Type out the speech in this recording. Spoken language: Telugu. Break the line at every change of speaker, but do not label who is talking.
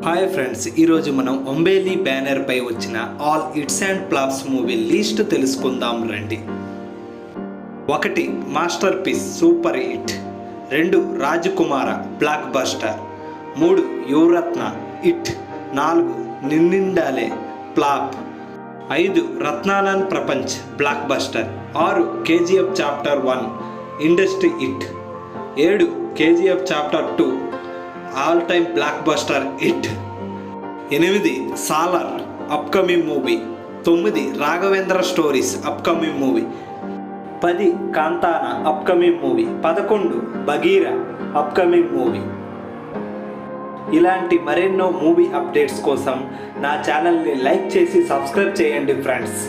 హాయ్ ఫ్రెండ్స్, ఈరోజు మనం ఒంబేలి బ్యానర్ పై వచ్చిన all hits and flops movie list తెలుసుకుందాం రండి. 1 masterpiece super hit, 2 Rajakumara blockbuster, 3 Yuvarathnaa hit, 4 Ninnindale flop, 5 Rathnan Prapancha blockbuster, 6 KGF chapter 1 industry hit, 7 KGF chapter 2 all time blockbuster hit, 8 Salaar upcoming movie, 9 Raghavendra stories upcoming movie, 10 Kantara upcoming movie, 11 Bagheera upcoming movie. ఇలాంటి మరెన్నో మూవీ అప్డేట్స్ కోసం నా ఛానల్ని లైక్ చేసి సబ్స్క్రైబ్ చేయండి ఫ్రెండ్స్.